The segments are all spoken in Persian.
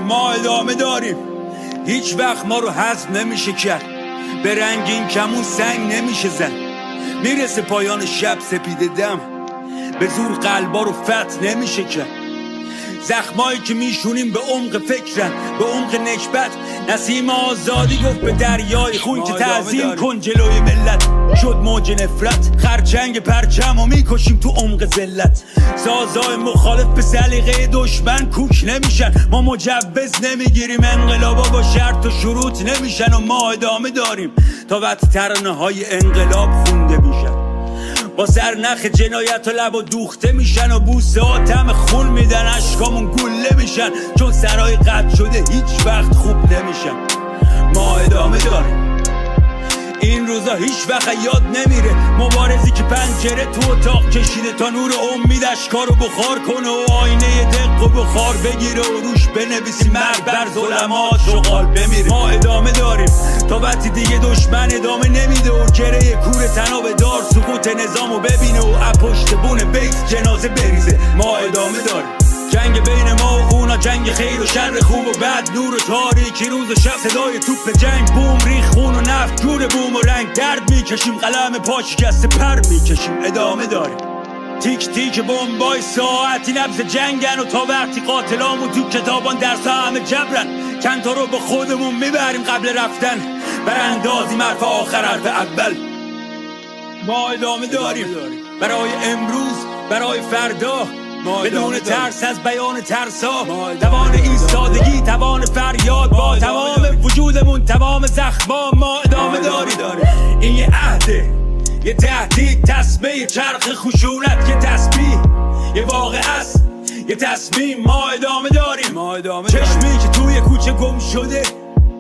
ما ادامه داریم. هیچ وقت ما رو هضم نمیشه کرد، به رنگین کمون سنگ نمیشه زد. میرسه پایان شب سپید دم، به زور قلبا رو فتح نمیشه کرد. زخمایی که میشونیم به عمق فکرن، به عمق نکبت. نسیم آزادی گفت به دریای خون که تعظیم کن جلوی ملت. شد موج نفرت، خرچنگ پرچم و میکشیم تو عمق ذلت. سازای مخالف به سلیقه دشمن کوک نمیشن. ما مجوز نمیگیریم، انقلابا با شرط و شروط نمیشن. و ما ادامه داریم تا وقتی ترانه های انقلاب خونده میشن. با سرنخ جنایت و لب و دوخته میشن و بوسه آتم خون میدن، عشقامون گله میشن. چون سرای قطع شده هیچ وقت خوب نمیشن. ما ادامه داریم، این روزا هیچ وقت یاد نمیره. مبارزی که پنجره تو اتاق کشیده تا نور امید اشکارو بخار کنه و آینه دق و بخار بگیره و روش بنویسی مرگ بر ظلمات شغال بمیره. ما ادامه داریم تا وقتی دیگه دشمن ادامه نمیده و گره کور تناب دار سقوط نظامو ببینه و اپشت بونه بیت جنازه بریزه. ما ادامه داریم، جنگ بین ما و اونا، جنگ خیر و شر، خوب و بد، نور و تاریکی، روز و شب. صدای توپ جنگ، بوم ریخ خون و نفت، جور بوم و رنگ. درد میکشیم، قلم پا شکسته پر میکشیم. ادامه داریم، تیک تیک بمبای ساعتی نبض جنگن و تا وقتی قاتلامون تو کتابان درسا همه جبرن. چند تا رو به خودمون میبریم قبل رفتن، براندازیم حرف آخر حرف اول. ما ادامه داریم برای امروز، برای فردا، بدون ترس از بیان ترسا. توان ایستادگی، توان فریاد با تمام وجودمون، تمام زخما. ما ادامه داریم، این یه عهده، یه تهدید، تسبیح چرخ خشونت، یه تسبیح، یه واقع است، یه تصمیم. ما ادامه داریم، چشمی که توی کوچه گم شده،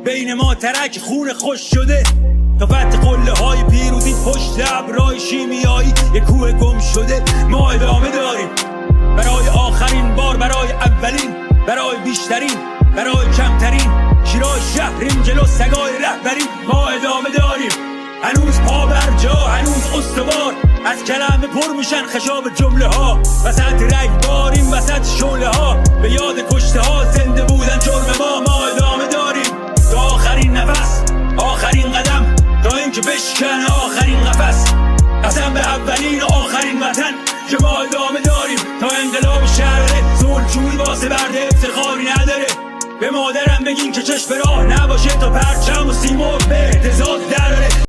بین ما ترک خون خوش شده. تا فتح قله های پیروزی پشت ابرای شیمیایی، یه کوه گم شده. ما ادامه داریم برای آخرین بار، برای اولین، برای بیشترین، برای کمترین. شیرای شهریم جلو سگای رهبری. ما ادامه داریم، هنوز پا بر جا، هنوز استوار. از کلمه پر میشن خشاب جمله ها، وسط رگ باریم، وسط شعله ها. به یاد کشته ها زنده بودن جرم ما. ما ادامه داریم تا آخرین نفس، آخرین قدم، تا اینکه بشکنه آخرین قفس. قسم به اولین و آخرین وطن که ما ادامه داریم تا انقلاب شهره. صلحجویی واسه برده افتخاری نداره. به مادرم بگین که چشم راه نباشه تا پرچم و سیمرغ به اهتزاز